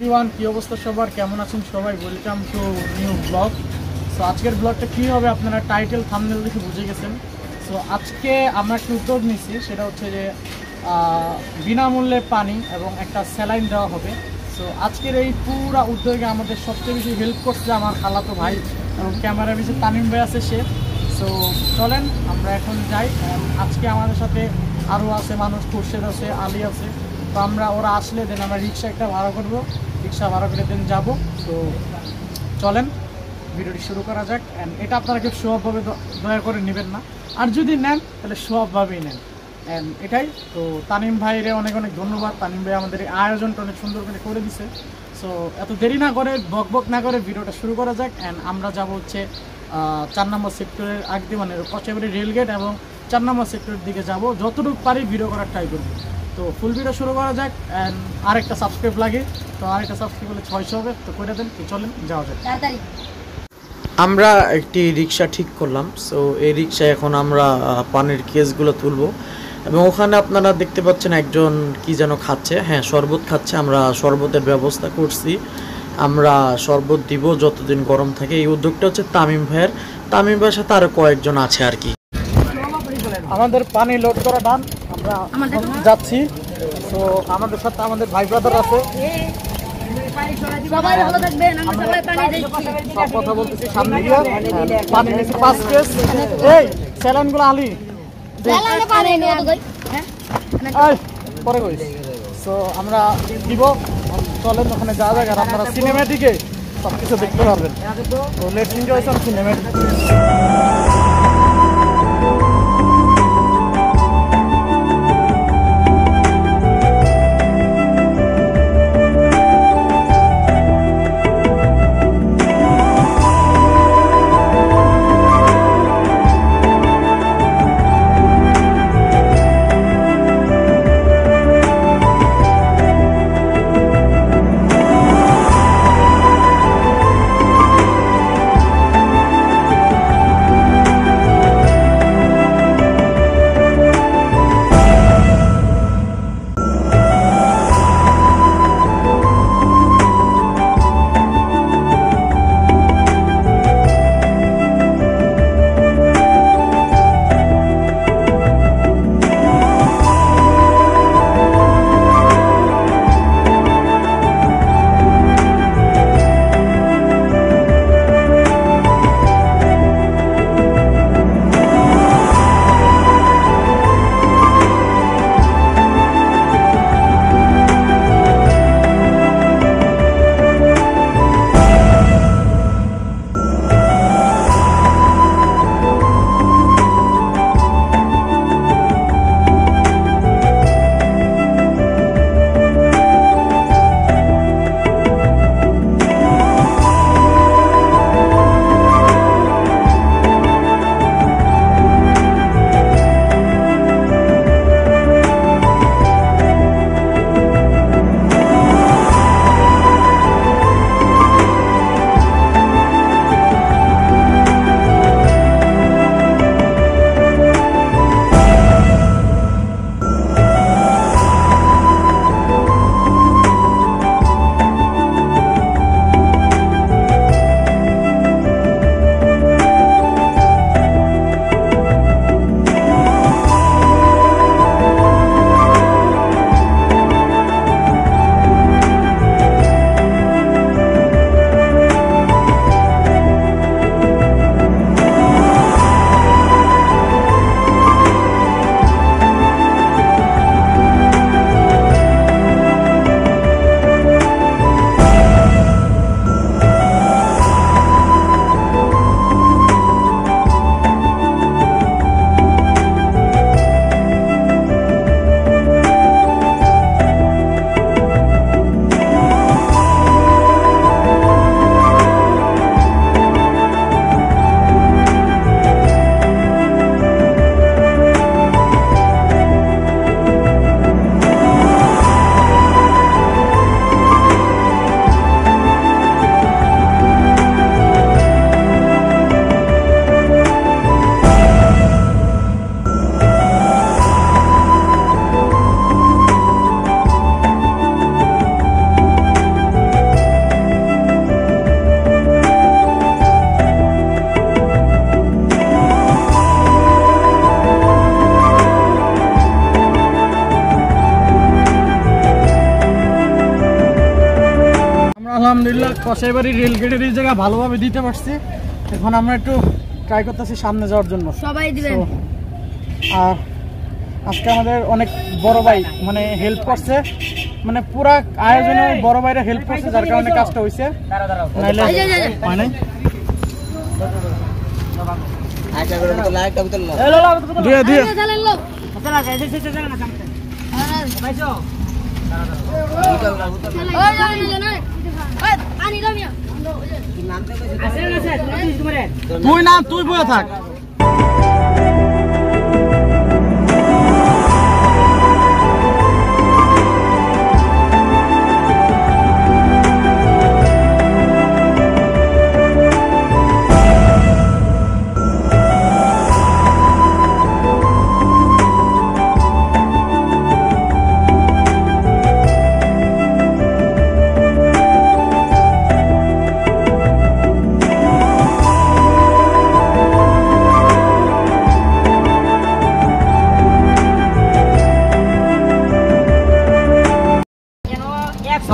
Everyone, কি অবস্থা সবার, কেমন আছেন সবাই? Welcome to new blog. So আজকের ব্লগটা কী হবে আপনারা টাইটেল থাম্বনেল দেখে বুঝে গেছেন। সো আজকে আমরা একটা উদ্যোগ নিচ্ছি, সেটা হচ্ছে যে বিনামূল্যে পানি এবং একটা স্যালাইন দেওয়া হবে। সো আজকের এই পুরা উদ্যোগে আমাদের সবচেয়ে বেশি হেল্প করছে আমার খালাতো ভাই এবং ক্যামেরা পিছনে তামিম ভাই আছে সে। সো চলেন আমরা এখন যাই। আজকে আমাদের সাথে আরও আছে মানুষ, খুরশেদ আছে, আলী আছে। তো ওরা আসলে দেন আমরা রিক্সা একটা ভাড়া করবো, রিক্সা ভাড়া করে দেন যাবো। তো চলেন ভিডিওটি শুরু করা যাক। অ্যান্ড এটা আপনারা কেউ স্বভাবভাবে দয়া করে নেবেন না, আর যদি নেন তাহলে স্বভাবভাবেই নেন। অ্যান্ড এটাই তো। তানিম ভাইরে অনেক অনেক ধন্যবাদ। তানিম ভাই আমাদের এই আয়োজনটা অনেক সুন্দর করে দিছে। সো এত দেরি না করে, বক না করে ভিডিওটা শুরু করা যাক। অ্যান্ড আমরা যাবো হচ্ছে 4 নম্বর সেক্টরের আগে, মানে কচেবাড়ি রেলগেট এবং 4 নম্বর সেক্টরের দিকে যাব। যতটুকু পারি ভিডিও করার ট্রাই করবো। তো ফুল ভিডিও শুরু করা যাক। অ্যান্ড আরেকটা সাবস্ক্রাইব লাগে, তো আরেকটা সাবস্ক্রাইব করলে 600 হবে, তো করে দেন। তো চলেন যাওয়া যাক। আমরা একটি রিক্সা ঠিক করলাম। সো এই রিক্সায় এখন আমরা পানির কেসগুলো তুলব এবং ওখানে আপনারা দেখতে পাচ্ছেন একজন কি যেন খাচ্ছে, হ্যাঁ শরবত খাচ্ছে। আমরা শরবতের ব্যবস্থা করছি, আমরা শরবত দিব যতদিন গরম থাকে। এই উদ্যোগটা হচ্ছে তামিম ভাইয়ের সাথে আরও কয়েকজন আছে আর কি। আমাদের পানি লোড করা ডান, আমরা যাচ্ছি। তো আমাদের সাথে আমাদের ভাই ব্রাদার আছে, সবাই ভালো থাকবেন। আমরা সবাই পানি দিচ্ছি, সব কথা বলতেছি সামনে গিয়ে। পানি নিয়েছি 5 কেস। এই স্যালাইনগুলো আলি জ্বালানো পানি নিয়ে তো হ্যাঁ এই পরে কইস। সো আমরা দিব, চলেন ওখানে যাওয়া যাক। আর আপনারা সিনেম্যাটিকে সব কিছু দেখতে পারবেন। তো লেটস এনজয় সাম সিনেম্যাটিক। আলহামদুলিল্লাহ কসাইবাড়ি রেলগেটের এই জায়গা ভালোভাবে দিতে পারছি। এখন আমরা একটু ট্রাই করতেছি সামনে যাওয়ার জন্য। সবাই দিবেন। So, আর আজকে আমাদের অনেক বড় ভাই মানে হেল্প করছে, মানে পুরা আয়োজনে বড় ভাইরা হেল্প করছে, যার কারণে কাজটা হয়েছে। নাইলে হয় নাই। দিয়ে দিয়ে তুই না তুই বয়ে থাক।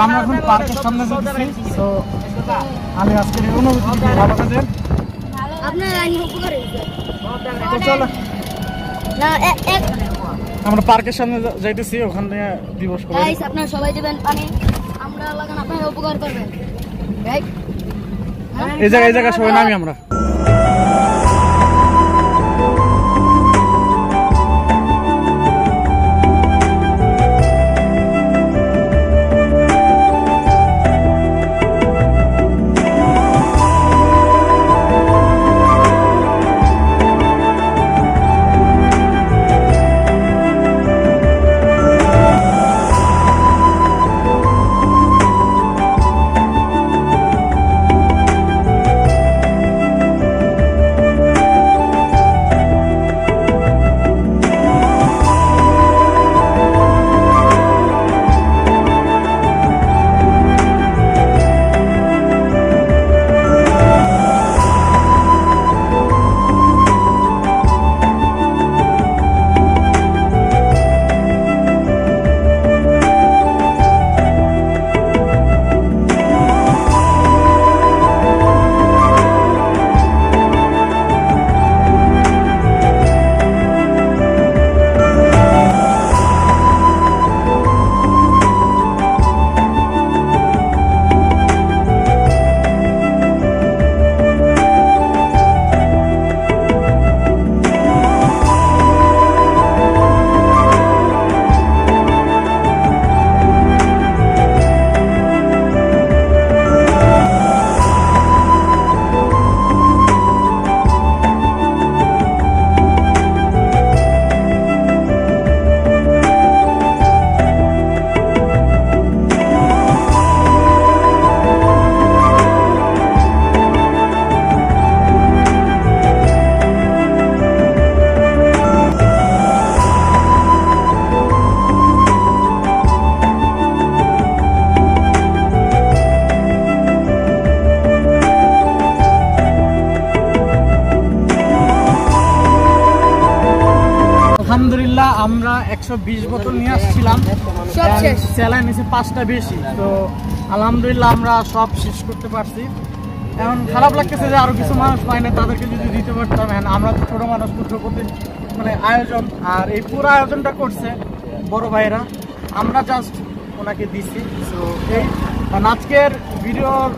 আমরা এখন পার্কের সামনে যাচ্ছি। তো আমি আজকের অনুভূতি ভালো কাজের চলো আমরা পার্কের সামনে যাইতেছি, ওখানে দিবস করব। আপনারা সবাই দিবেন পানি, আমরা লাগান আপনারা উপকার করবেন। এই জায়গায় সবাই নামি আমরা। আলহামদুলিল্লাহ আমরা 120 বোতল নিয়ে আসছিলাম, স্যালাইন নিচে 5টা বেশি। তো আলহামদুলিল্লাহ আমরা সব শেষ করতে পারছি। এখন খারাপ লাগতেছে যে আরো কিছু মানুষ পায় না, তাদেরকে যদি দিতে পারতাম। আমরা তো ছোট মানুষ, ক্ষুদ্র মানে আয়োজন, আর এই পুরো আয়োজনটা করছে বড় ভাইরা, আমরা জাস্ট ওনাকে দিছি। তো এই আজকের ভিডিওর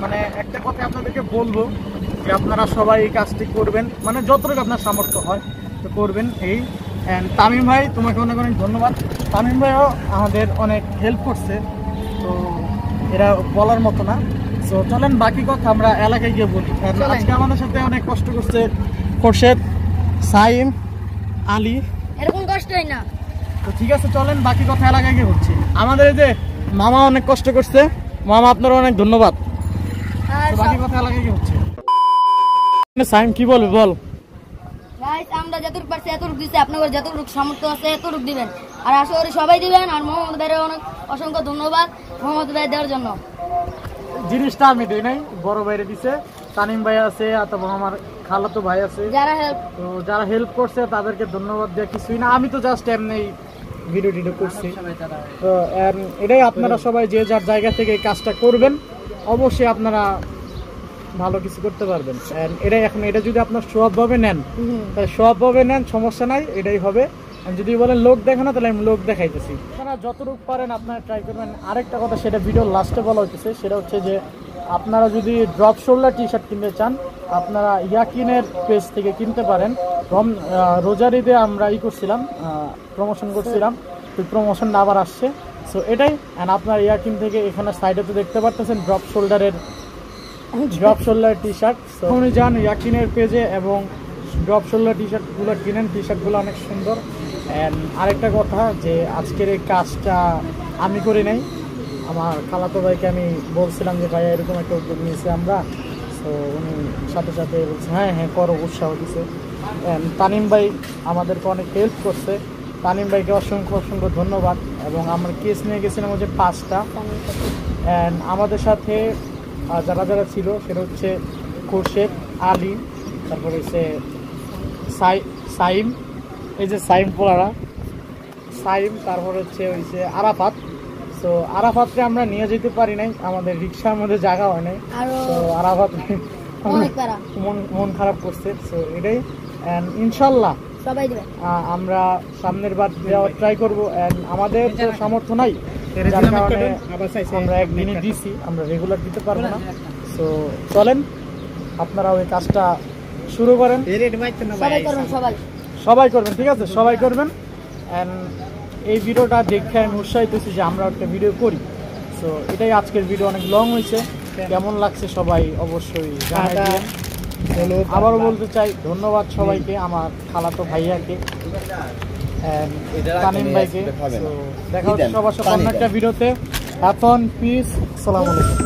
মানে একটা কথা আপনাদেরকে বলবো যে আপনারা সবাই এই কাজটি করবেন, মানে যতটুকু আপনার সামর্থ্য হয় তো করবেন। এই অ্যান্ড তামিম ভাই, তোমাকে অনেক অনেক ধন্যবাদ। তামিম ভাইও আমাদের অনেক হেল্প করছে, তো এরা বলার মতো না। তো চলেন বাকি কথা আমরা এলাকায় গিয়ে বলি। আজকে আমাদের সাথে অনেক কষ্ট করছে খোরশেদ, সাইম, আলী, এরকম কষ্ট হয় না। তো ঠিক আছে, চলেন বাকি কথা এলাকায় গিয়ে বলছি। আমাদের এই যে মামা অনেক কষ্ট করছে, মামা আপনার অনেক ধন্যবাদ। বাকি কথা এলাকায় গিয়ে হচ্ছে। সাইম কি বলবে বল। আমরা যতটুকু পারছি এতটুকু দিচ্ছি, আপনাদের যতটুকু সামর্থ্য আছে এতটুকু দিবেন, আর আশা করি সবাই দিবেন। আর মোহাম্মদ ভাইয়ের অনেক অসংখ্য ধন্যবাদ মোহাম্মদ ভাই দেওয়ার জন্য। জিনিসটা আমি দিই নাই, বড় ভাইরে দিছে, তানিম ভাই আছে, অথবা আমার খালাতো ভাই আছে, যারা হেল্প করছে তাদেরকে ধন্যবাদ দেওয়া কিছুই না। আমি তো জাস্ট এমনি ভিডিও করছি। তো এটাই, আপনারা সবাই যে যার জায়গা থেকে এই কাজটা করবেন। অবশ্যই আপনারা ভালো কিছু করতে পারবেন। এটাই এখন এটা যদি আপনার স্বভাবভাবে নেন তাহলে স্বভাবভাবে নেন, সমস্যা নাই, এটাই হবে। যদি বলেন লোক দেখে না তাহলে আমি লোক দেখাইতেছি। আপনারা যতটুকু পারেন আপনারা ট্রাই করবেন। আরেকটা কথা, সেটা ভিডিওর লাস্টে বলা হইতেছে, সেটা হচ্ছে যে আপনারা যদি ড্রপ শোল্ডার টি শার্ট কিনতে চান আপনারা ইয়াকিনের পেজ থেকে কিনতে পারেন। রোজার ঈদে আমরা করছিলাম, প্রমোশন করছিলাম, তো প্রমোশনটা আবার আসছে। সো এটাই। অ্যান্ড আপনার ইয়াকিন থেকে এখানে সাইডে তো দেখতে পারতেছেন ড্রপ শোল্ডার টি শার্ট। উনি যান ইয়াকিনের পেজে এবং ড্রপ শোল্ডার টি শার্টগুলো কিনেন, টি শার্টগুলো অনেক সুন্দর। অ্যান্ড আরেকটা কথা যে আজকের এই কাজটা আমি করি নাই, আমার খালাতো ভাইকে আমি বলছিলাম যে ভাইয়া এরকম একটা উদ্যোগ নিয়েছি আমরা। তো উনি সাথে সাথে বলছে হ্যাঁ হ্যাঁ করো, উৎসাহ দিছে। তানিম ভাই আমাদেরকে অনেক হেল্প করছে, তানিম ভাইকে অসংখ্য অসংখ্য ধন্যবাদ। এবং আমরা কেস নিয়ে গেছিলাম হচ্ছে 5টা। অ্যান্ড আমাদের সাথে যারা যারা ছিল সেটা হচ্ছে খুরশেদ, আলী, তারপরে হচ্ছে সাইম, এই যে সাইম পোলারা, সাইম, তারপর হচ্ছে হয়েছে আরাফাত। তো আরাফাতকে আমরা নিয়ে যেতে পারি নাই, আমাদের রিক্সার মধ্যে জায়গা হয় নাই। তো আরাফাত মন খারাপ করছে। তো এটাই। অ্যান্ড ইনশাল্লাহ আমরা সামনের বার যাওয়ার ট্রাই করবো। অ্যান্ড আমাদের তো সামর্থ্য নাই, যার কারণে আমরা একদিনই দিছি, আমরা রেগুলার দিতে পারবো না। তো চলেন আপনারা ওই কাজটা শুরু করেন, সবাই করবেন, ঠিক আছে, সবাই করবেন। অ্যান্ড এই ভিডিওটা দেখে আমি উৎসাহিত হয়েছি যে আমরা একটা ভিডিও করি। সো এটাই আজকের ভিডিও, অনেক লং হয়েছে, কেমন লাগছে সবাই অবশ্যই জানাই দিবেন। আবারও বলতে চাই ধন্যবাদ সবাইকে, আমার খালাতো ভাইয়াকে, তানিম ভাইকে। দেখা হচ্ছে সবার সাথে অন্য একটা ভিডিওতে। এখন পিস, আসসালামু আলাইকুম।